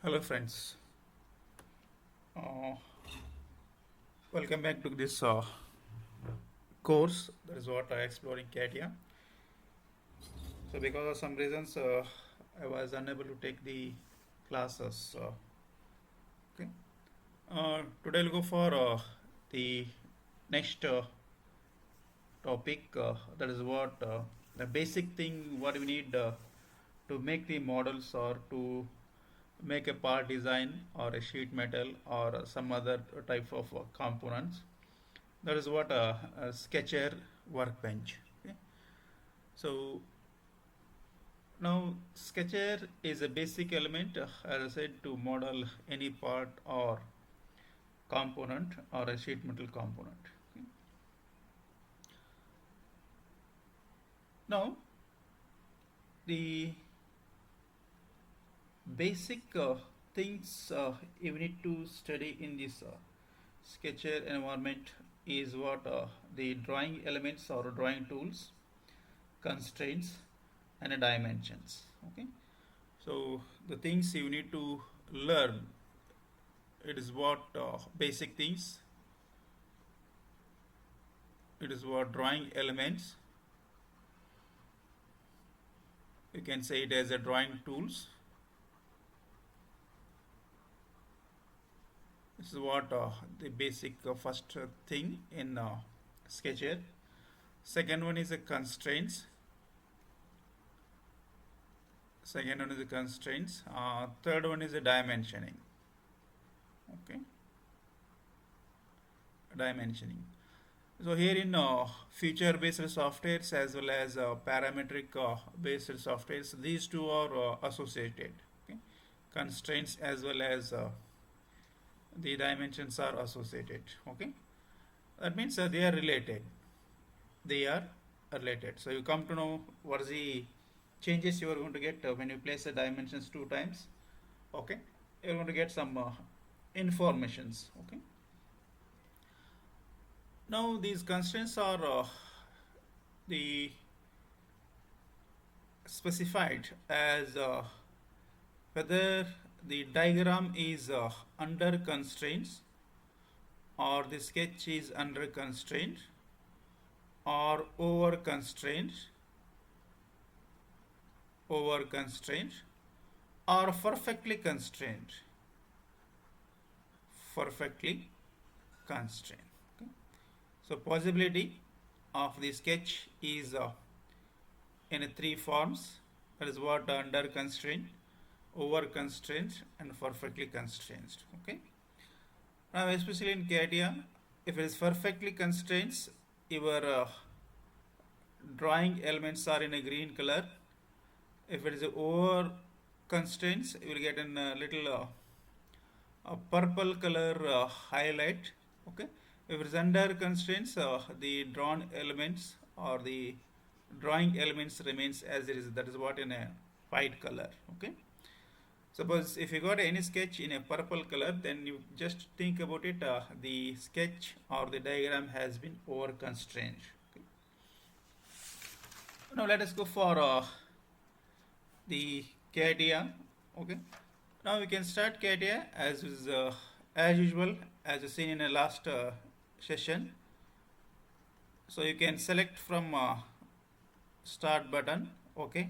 Hello friends, uh, welcome back to this course. That is what I explore in CATIA. So because of some reasons I was unable to take the classes. Okay. Today I'll go for the next topic. That is what the basic thing what we need to make the models or to make a part design or a sheet metal or some other type of components. That is what a sketcher workbench. Okay. So now sketcher is a basic element, as I said, to model any part or component or a sheet metal component. Okay. Now the basic things you need to study in this sketcher environment is what the drawing elements or drawing tools, constraints, and dimensions. Okay. So the things you need to learn, it is what basic things, it is what drawing elements, you can say it as a drawing tools. This is what the basic first thing in sketcher. Second one is the constraints. Second one is the constraints. Third one is the dimensioning. Okay, dimensioning. So here in feature based softwares as well as parametric based softwares, these two are associated. Okay? Constraints as well as the dimensions are associated. Okay, that means they are related. They are related. So you come to know what is the changes you are going to get when you place the dimensions two times. Okay, you are going to get some informations. Okay. Now these constraints are the specified as whether the diagram is under constraints or the sketch is under constraint or over constraint or perfectly constrained. Perfectly constrained. Okay. So possibility of the sketch is in three forms. That is what under constraint, over constraint, and perfectly constrained. Okay. Now especially in CATIA, if it is perfectly constrained, your drawing elements are in a green color. If it is over constraints, you will get a little a purple color highlight. Okay. If it is under constraints, the drawn elements or the drawing elements remains as it is. That is what in a white color. Okay. Suppose if you got any sketch in a purple color, then you just think about it. The sketch or the diagram has been over constrained. Okay. Now let us go for the CATIA. Okay. Now we can start CATIA as usual as seen in the last session. So you can select from start button. Okay.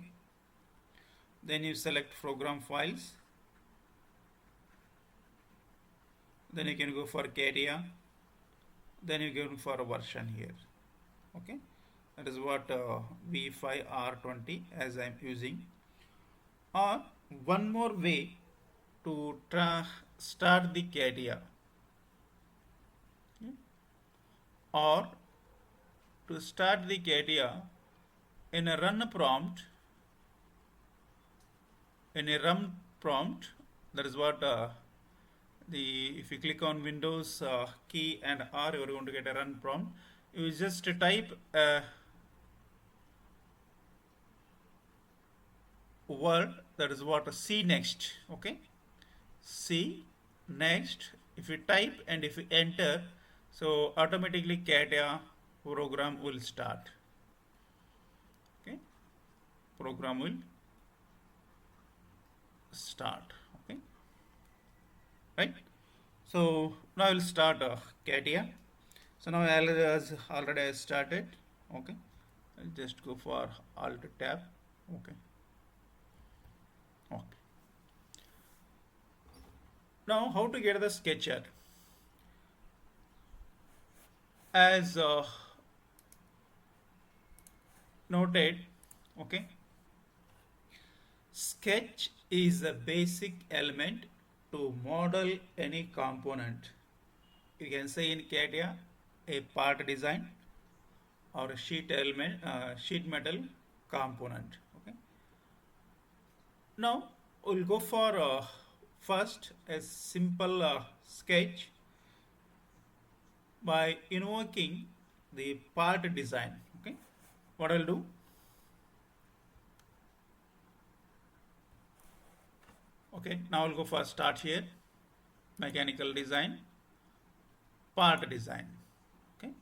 Then you select program files. Then you can go for CATIA. Then you go for a version here. Okay. That is what V5R20 as I am using. Or one more way to start the CATIA, or to start the CATIA in a run prompt. In a run prompt, that is what if you click on Windows key and R, you are going to get a run prompt. You just type a word, that is what C next. Okay, C next. If you type and if you enter, so automatically CATIA program will start. Okay, program will start. Okay. right? So now we'll start CATIA. So now as already I started, okay. I'll just go for Alt tab, okay. Okay. Now how to get the sketcher? As noted, okay. Sketch is a basic element to model any component. You can say in CATIA a part design or a sheet metal component. Okay. Now we'll go for first a simple sketch by invoking the part design. Okay. What I'll do? Okay. Now I'll go for start here. Mechanical design, part design. Okay.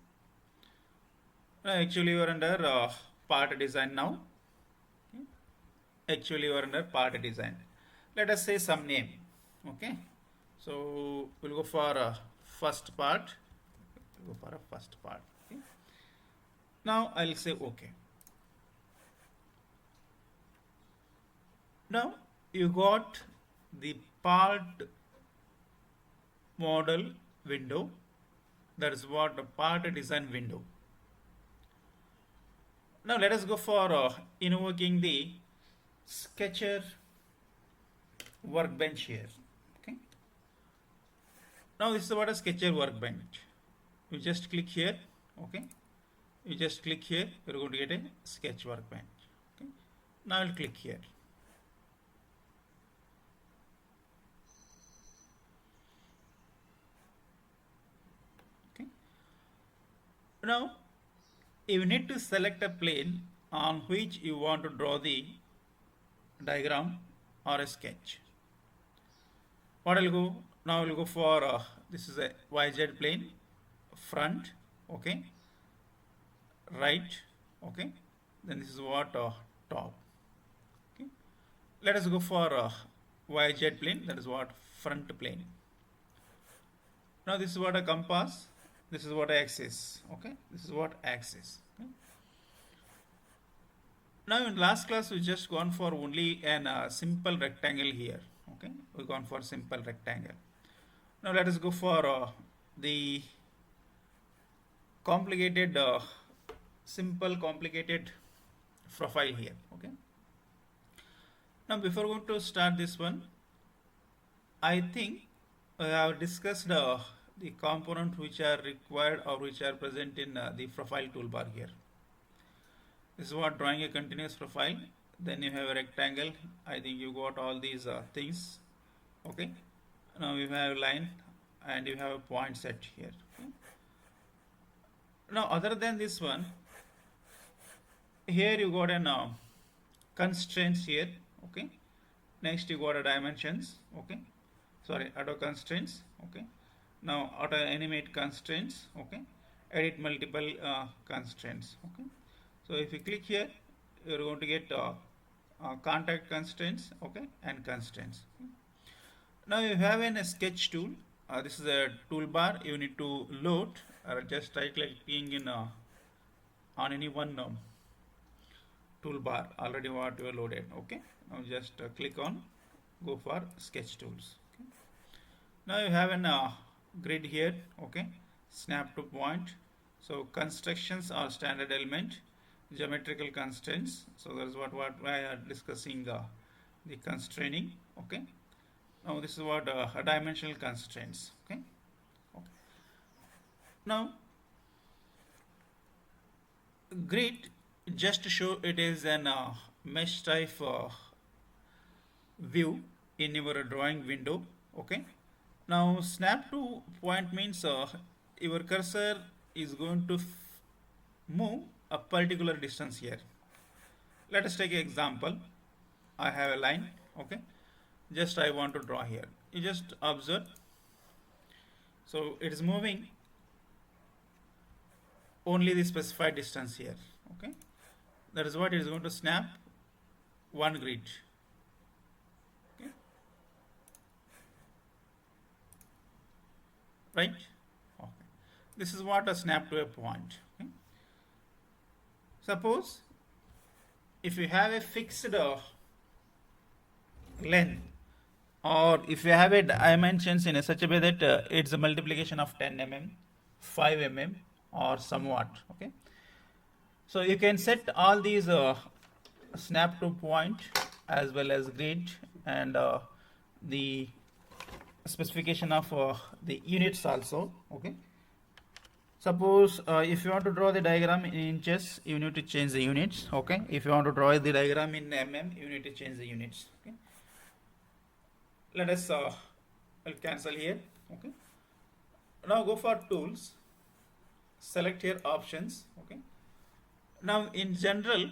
Actually, you are under part design now. Okay. Actually, you are under part design. Let us say some name. Okay. So we'll go for first part. We'll go for a first part. Okay. Now I'll say okay. Now you got the part model window. That is what the part design window. Now let us go for invoking the sketcher workbench here. Okay. Now this is what a sketcher workbench. You just click here. Okay. You just click here. You're going to get a sketch workbench. Okay. Now I'll click here. Okay. Now you need to select a plane on which you want to draw the diagram or a sketch. What I'll go now, we'll go for this is a YZ plane, front, okay, right, okay, then this is what top. Okay, let us go for YZ plane, that is what front plane. Now this is what a compass, this is what axis, okay, this is what axis. Okay. Now in last class we just gone for only an simple rectangle here. Okay, we gone for simple rectangle. Now let us go for the complicated, simple complicated profile here. Okay. Now before going to start this one, I think I have discussed the component which are required or which are present in the profile toolbar here. This is what drawing a continuous profile. Then you have a rectangle. I think you got all these things. Okay. Now you have a line and you have a point set here. Okay. Now other than this one, here you got an constraints here. Okay. Next you got a dimensions. Okay. Sorry, auto constraints. Okay. Now auto animate constraints. Okay. Edit multiple constraints. Okay. So if you click here, you're going to get contact constraints, okay, and constraints. Okay. Now you have a sketch tool. This is a toolbar. You need to load or just right clicking in on any one toolbar already what you are loaded. Okay. Now just click on go for sketch tools. Okay. Now you have a grid here. Okay. Snap to point. So constructions are standard element. Geometrical constraints. So that's what we are discussing the constraining. Okay. Now this is what dimensional constraints. Okay. Okay. Now grid just to show it is an mesh type view in your drawing window. Okay. Now snap to point means your cursor is going to move a particular distance here. Let us take an example. I have a line. Okay. Just I want to draw here. You just observe. So it is moving only the specified distance here. Okay. That is what it is going to snap one grid. Okay. right? Okay. This is what a snap to a point. Okay? Suppose if you have a fixed length, or if you have a dimensions in a such a way that it's a multiplication of 10 mm, 5 mm, or somewhat. Okay, so you can set all these snap to point as well as grid, and the specification of the units also. Okay, suppose if you want to draw the diagram in inches, you need to change the units. Okay, if you want to draw the diagram in mm, you need to change the units. Okay, let us I'll cancel here. Okay, now go for tools, select here options. Okay, now in general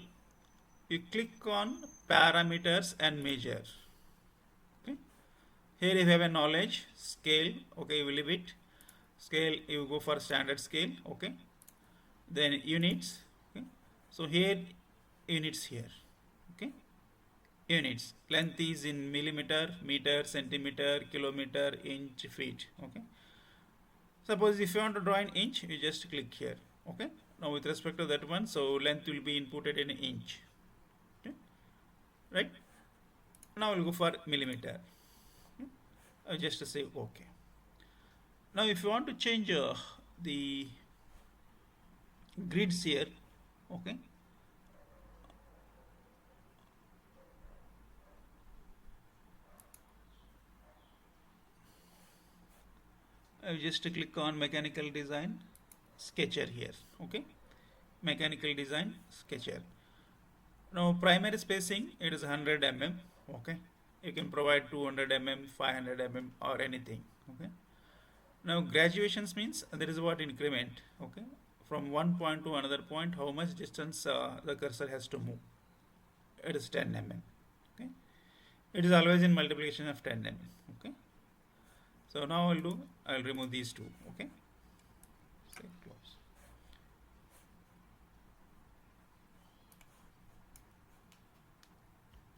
you click on parameters and measure. Okay, here you have a knowledge scale. Okay, you will leave it scale, you go for standard scale. Okay, then units. Okay, so here units here. Okay, units length is in millimeter, meter, centimeter, kilometer, inch, feet. Okay, suppose if you want to draw an inch, you just click here. Okay, now with respect to that one, so length will be inputted in inch. Okay, right, now we'll go for millimeter. Okay? I'll just say okay. Now if you want to change the grids here, okay, I just click on mechanical design sketcher here. Okay, mechanical design sketcher. Now primary spacing, it is 100 mm. Okay, you can provide 200 mm, 500 mm, or anything. Okay, now graduations means there is what increment. Okay, from one point to another point, how much distance the cursor has to move. It is 10 mm. Okay, it is always in multiplication of 10 mm. Okay, so now I'll remove these two. Okay, say close.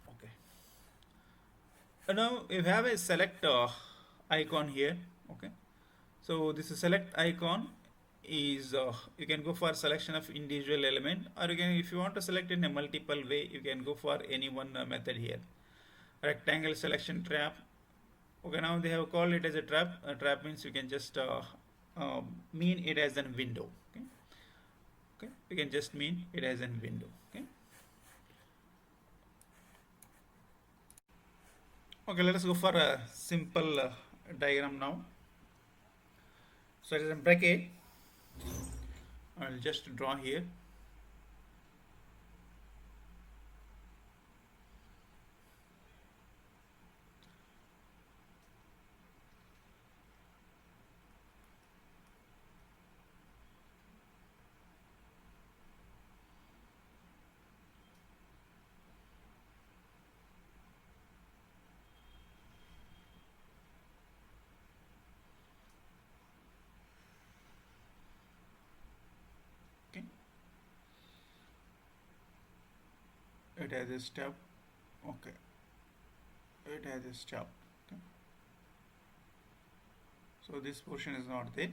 Okay, and now you have a select icon here. Okay, so this select icon is you can go for selection of individual element, or you can, if you want to select in a multiple way, you can go for any one method here. Rectangle selection trap. Okay, now they have called it as a trap. A trap means you can just mean it as a window. Okay, okay, you can just mean it as a window. Okay, okay, let us go for a simple diagram now. So it is a bracket. I'll just draw here. Okay, it has a step. Okay, it has a step. Okay, so this portion is not there.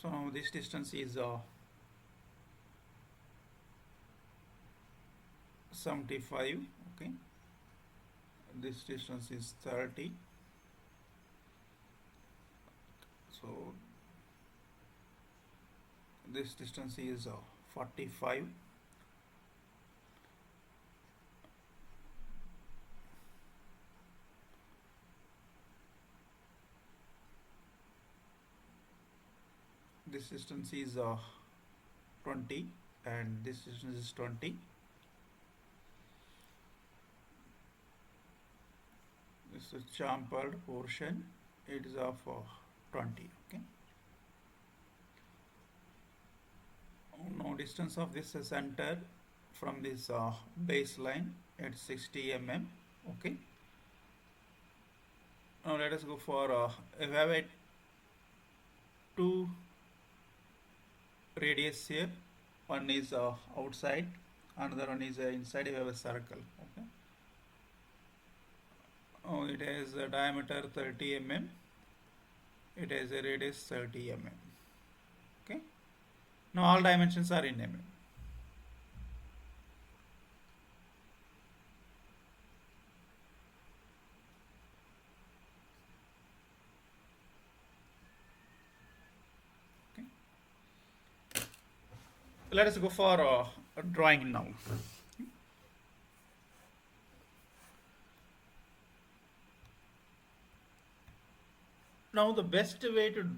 So now this distance is 75. Okay, this distance is 30. So this distance is 45. This distance is 20, and this distance is 20. This is chamfered portion, it is of 20. Okay, now distance of this center from this baseline at 60 mm. Okay, now let us go for if you have a two radius here. One is outside, another one is inside. You have a circle. Okay. Oh, it has a diameter 30 mm. It has a radius 30 mm. Okay. Now all dimensions are in mm. Okay. Let us go for drawing now. Now the best way to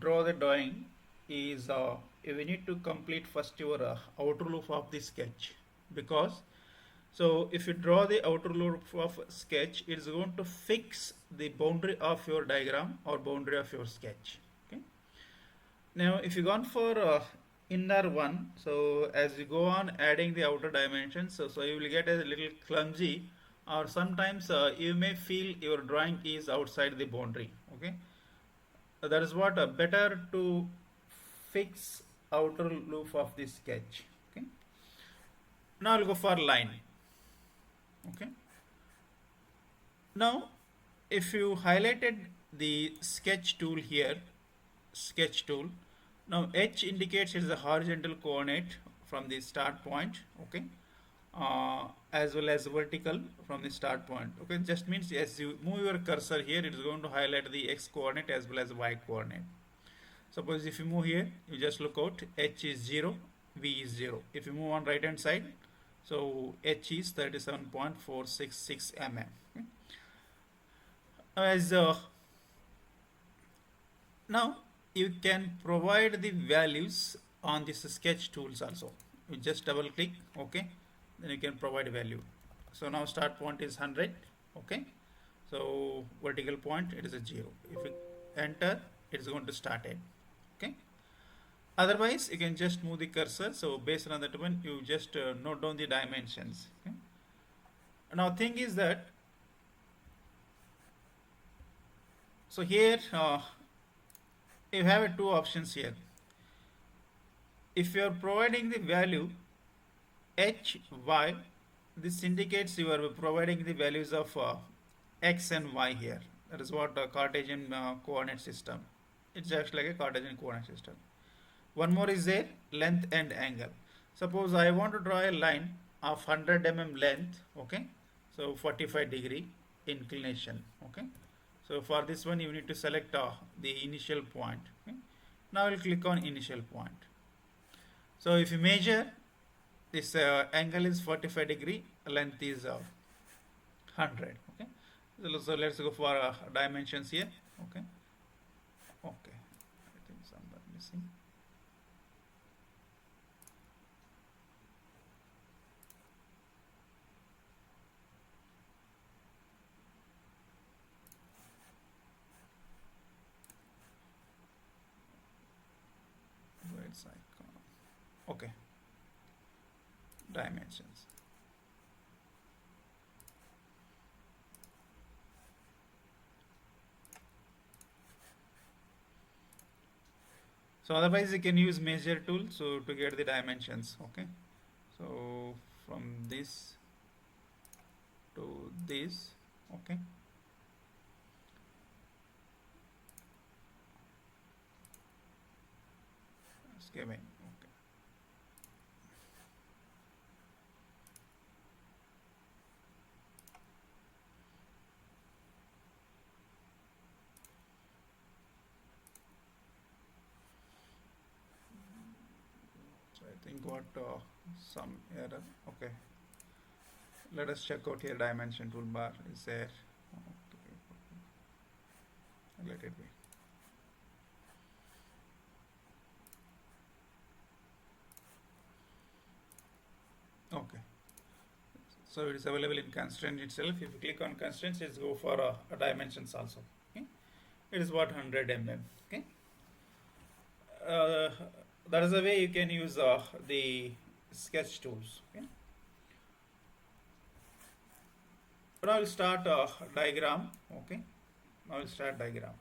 draw the drawing is we need to complete first your outer loop of the sketch, because so if you draw the outer loop of sketch, it is going to fix the boundary of your diagram or boundary of your sketch. Okay. Now if you gone for inner one, so as you go on adding the outer dimensions, so you will get a little clumsy, or sometimes you may feel your drawing is outside the boundary. Okay. That is what better to fix outer loop of the sketch. Okay. Now I'll go for line. Okay. Now if you highlighted the sketch tool here, sketch tool, now H indicates it is a horizontal coordinate from the start point. Okay. As well as vertical from the start point. Okay, just means as you move your cursor here, it is going to highlight the x coordinate as well as y coordinate. Suppose if you move here, you just look out, h is 0, v is 0. If you move on right hand side, so h is 37.466 mm. Okay. As now you can provide the values on this sketch tools also. You just double click, okay, then you can provide a value. So now start point is 100. Okay, so vertical point, it is a 0. If you enter, it is going to start it. Okay, otherwise you can just move the cursor. So based on that one, you just note down the dimensions. Okay? Now thing is that, so here you have two options here. If you are providing the value h, y, this indicates you are providing the values of x and y here. That is what a Cartesian coordinate system. It's just like a Cartesian coordinate system. One more is there, length and angle. Suppose I want to draw a line of 100 mm length. Okay, so 45-degree inclination. Okay, so for this one you need to select the initial point. Okay? Now I will click on initial point. So if you measure, this angle is 45-degree, length is 100. Okay, so let's go for dimensions here. Okay, okay, I think somewhere missing. Where's icon? Okay, dimensions. So otherwise you can use measure tool so to get the dimensions. Okay, so from this to this. Okay, skimming. Okay, so I think got some error. Okay, let us check out here. Dimension toolbar is there. Okay. Let it be. Okay, so it is available in constraint itself. If you click on constraints, it's go for dimensions also. Okay, it is what 100 mm. Okay, that is the way you can use the sketch tools. Okay, now we'll start diagram. Okay, now we'll start diagram.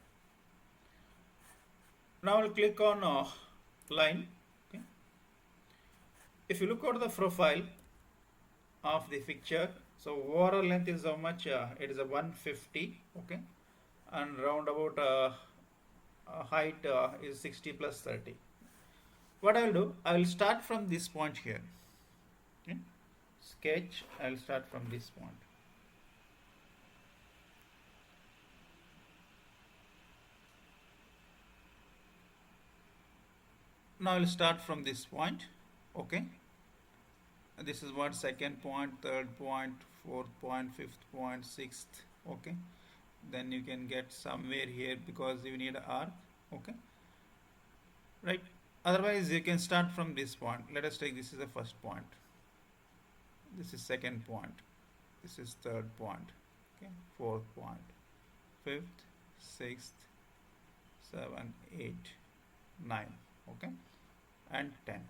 Now I'll click on line. Okay. If you look at the profile of the picture, so overall length is how much? It is a 150. Okay, and round about height is 60 plus 30. What I will do, I will start from this point here. Okay. Sketch, I will start from this point. Now I will start from this point. Okay. This is what second point, third point, fourth point, fifth point, sixth. Okay. Then you can get somewhere here because you need an arc. Okay. Right. Otherwise, you can start from this point. Let us take this is the first point. This is second point. This is third point. Okay. Fourth point. Fifth, sixth, 7, 8, 9. Okay. And 10.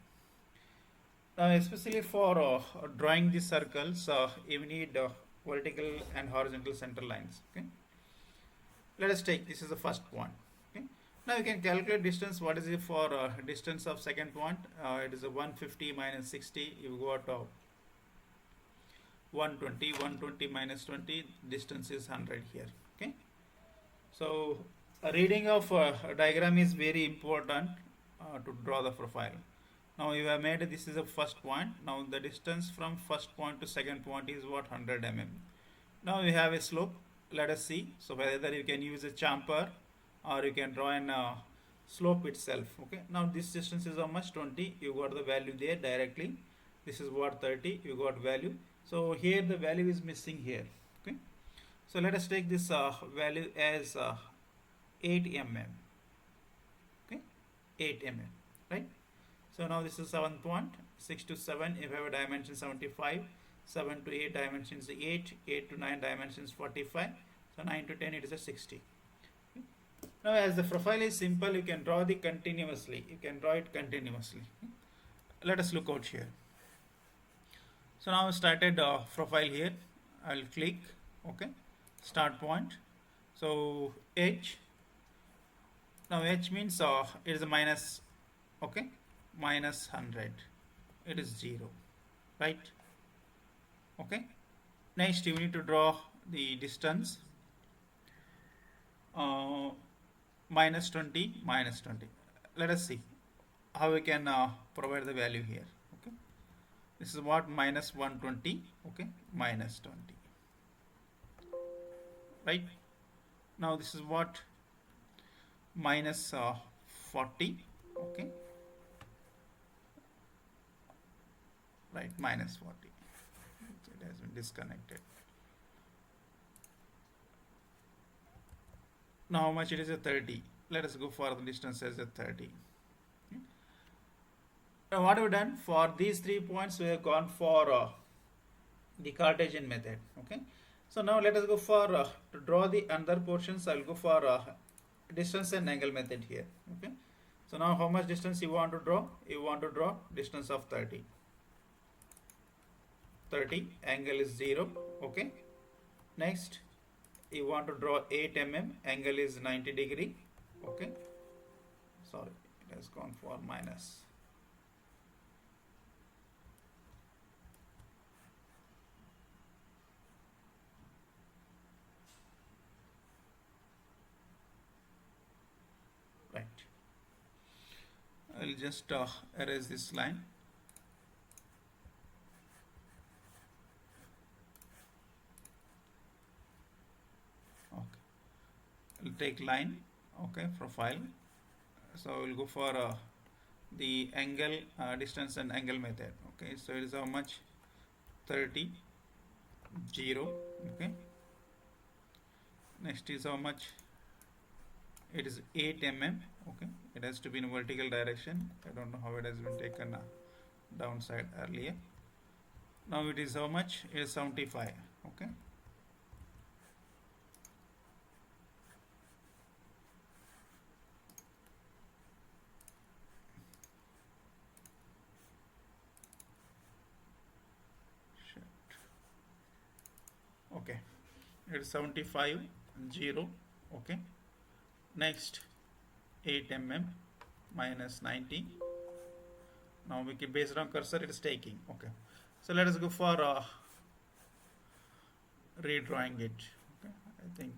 Now, especially for drawing these circles, you need vertical and horizontal center lines. Okay. Let us take this is the first point. Okay. Now you can calculate distance. What is it for distance of second point? It is a 150 minus 60. You got 120. 120 minus 20. Distance is 100 here. Okay. So a reading of a diagram is very important to draw the profile. Now you have made this is the first point. Now the distance from first point to second point is what 100 mm. Now we have a slope. Let us see. So whether you can use a chamfer or you can draw an slope itself. Okay. Now this distance is how much? 20. You got the value there directly. This is what 30. You got value. So here the value is missing here. Okay. So let us take this value as 8 mm. Okay. 8 mm. Right. So now this is 7 point. 6 to 7. If I have a dimension 75. 7 to 8 dimensions 8. 8 to 9 dimensions 45. So 9 to 10 it is a 60. Okay. Now as the profile is simple, you can draw the continuously. You can draw it continuously. Okay. Let us look out here. So now I started profile here. I'll click. Okay. Start point. So H. Now H means it is a minus. Okay. Minus 100. It is 0. Right. Okay. Next you need to draw the distance. Minus 20. Minus 20. Let us see how we can provide the value here. Okay. This is what minus 120. Okay. Minus 20. Right. Now this is what minus 40. Okay. Right. Minus 40. It has been disconnected. Now how much it is a 30. Let us go for the distance as a 30. Okay. Now what have we done? For these 3 points we have gone for the Cartesian method. Okay. So now let us go for to draw the other portions. I will go for distance and angle method here. Okay. So now how much distance you want to draw? You want to draw distance of 30. 30. Angle is 0. Okay. Next you want to draw 8 mm. Angle is 90 degree. Okay. Sorry, it has gone for minus. Right. I'll just erase this line. Okay. I'll take line. Okay. Profile. So we'll go for the angle, distance and angle method. Okay. So it is how much? 30. 0. Okay. Next is how much? It is 8 mm. Okay. It has to be in vertical direction. I don't know how it has been taken downside earlier. Now it is how much? It is 75. Okay. Okay. It is 75. 0. Okay. Next 8 mm minus 90. Now we can, based on cursor, it is taking. Okay, so let us go for redrawing it. Okay, I think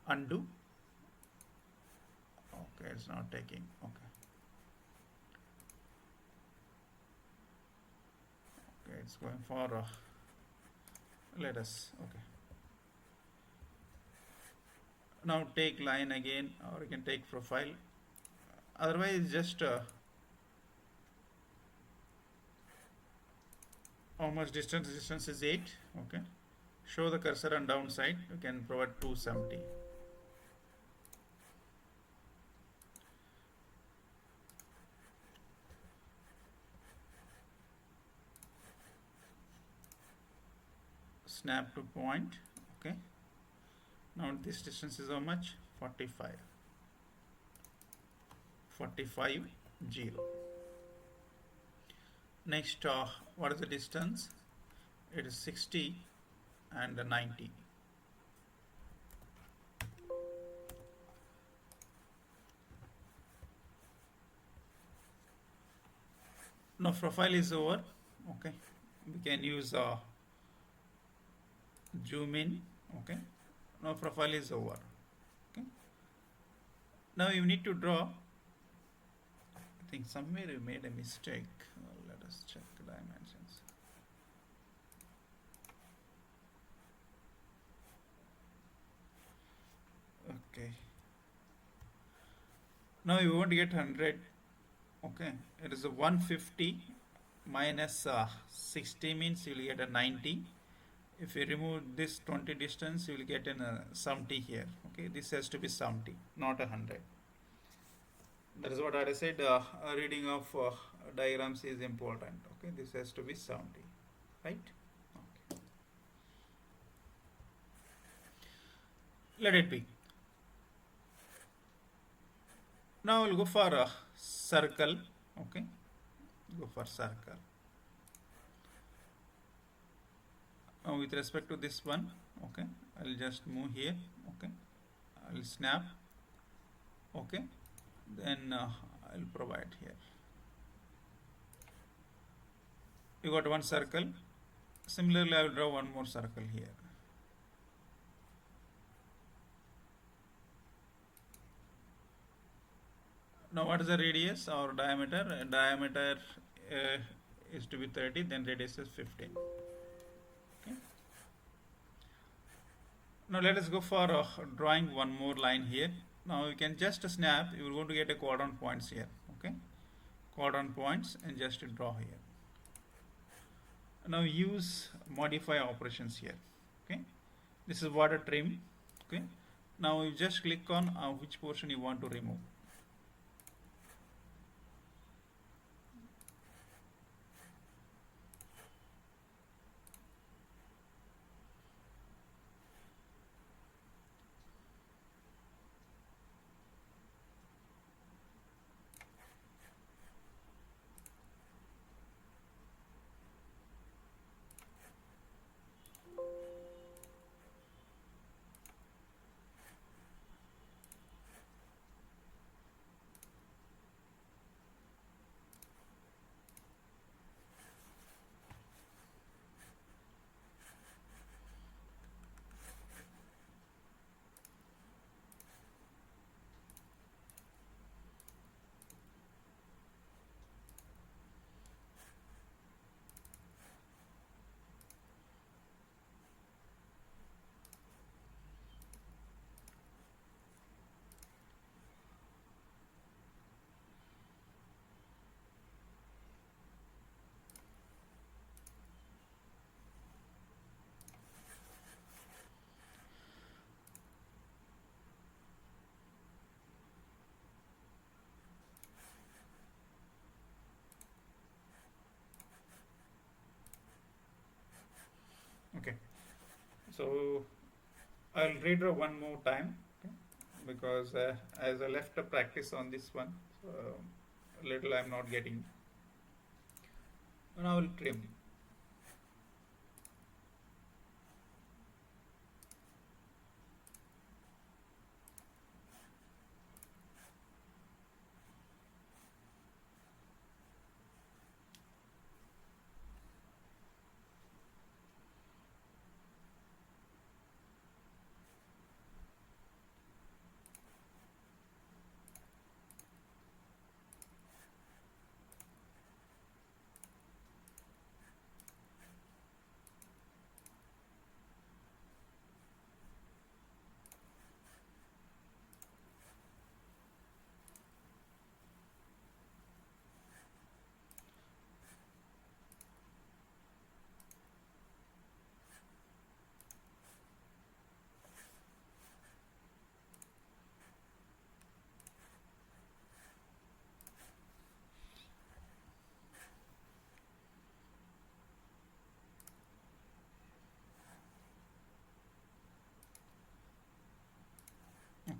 undo. Okay, it's not taking. Okay, okay, it's going for let us. Okay, now take line again, or you can take profile. Otherwise, just how much distance? Distance is 8. Okay, show the cursor on downside. You can provide 270. Snap to point. Okay, now this distance is how much? 45. 45 0. Next, what is the distance? It is 60 and 90. Now profile is over. Okay, we can use zoom in. Okay, now profile is over. Okay, now you need to draw. I think somewhere you made a mistake. Let us check the dimensions. Okay, now you won't get 100. Okay, it is a 150 minus 60 means you will get a 90. If you remove this 20 distance, you will get a 70 here. Okay, this has to be 70, not 100. That is what I said. Reading of diagrams is important. Okay, this has to be 70, right? Okay. Let it be. Now we'll go for a circle. Okay, go for circle. Now with respect to this one, okay, I'll just move here. Okay, I'll snap. Okay, then I'll provide here. You got one circle. Similarly, I will draw one more circle here. Now what is the radius or diameter? Diameter is to be 30, then radius is 15. Okay. Now let us go for drawing one more line here. Now you can just snap. You are going to get a quadrant points here. Okay, quadrant points, and just draw here. Now use modify operations here. Okay, this is water trim. Okay, now you just click on which portion you want to remove. Okay, so I'll redraw one more time. Okay? Because as I left a practice on this one, so little I'm not getting. And I will trim.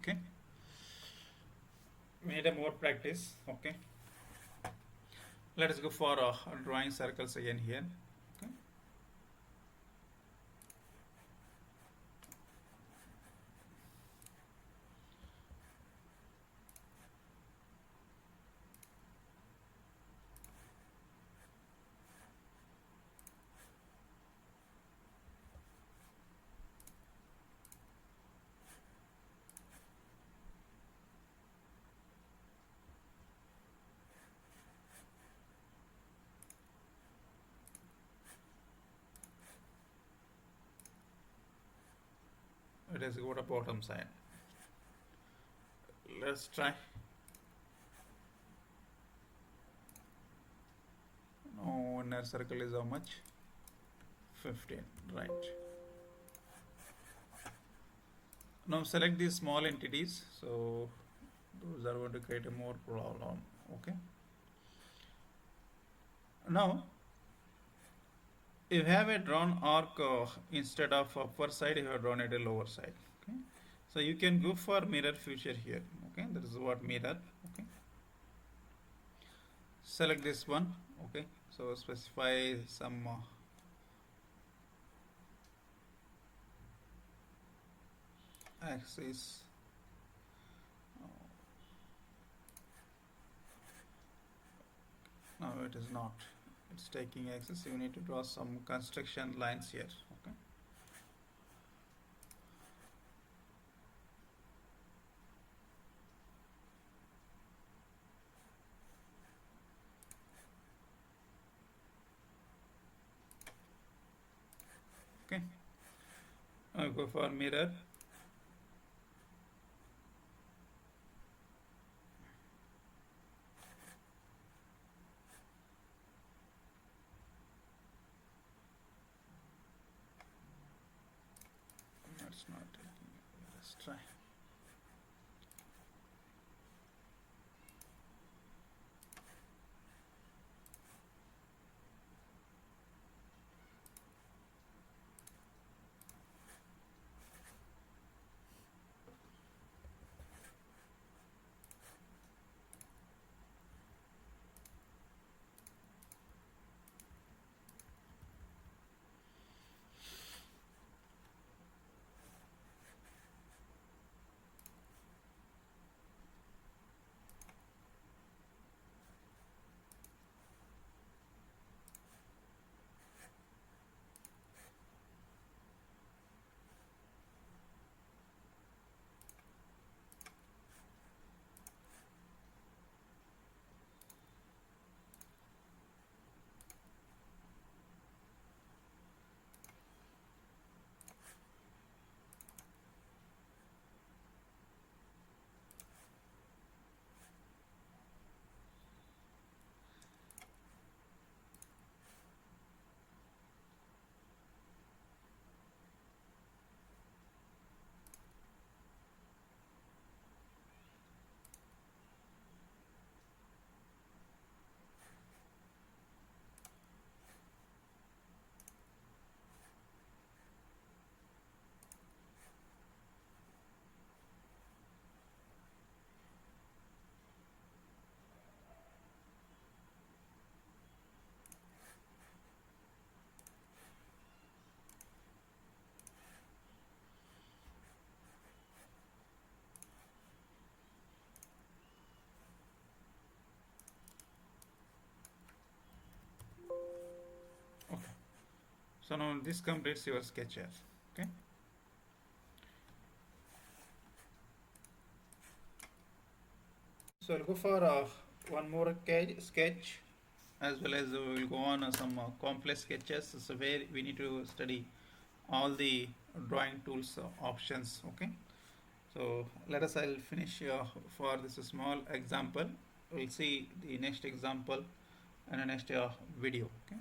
Okay, we need a more practice. Okay, let us go for drawing circles again here. Okay, let us go to bottom side. Let's try. Now inner circle is how much? 15, right. Now select these small entities, so those are going to create a more problem. Okay, now you have a drawn arc instead of upper side, you have drawn it a lower side. Okay, so you can go for mirror feature here. Okay, that is what mirror. Okay, select this one. Okay, so specify some axis. No, it is not. It's taking axis. You need to draw some construction lines here. Okay. Okay. Now go for mirror. That's not taking. Let's try. Okay. So now this completes your sketch here. Okay. So I'll go for one more sketch, as well as we'll go on some complex sketches. So where we need to study all the drawing tools options. Okay. So let us. I'll finish for this small example. We'll see the next example and the next video. Okay.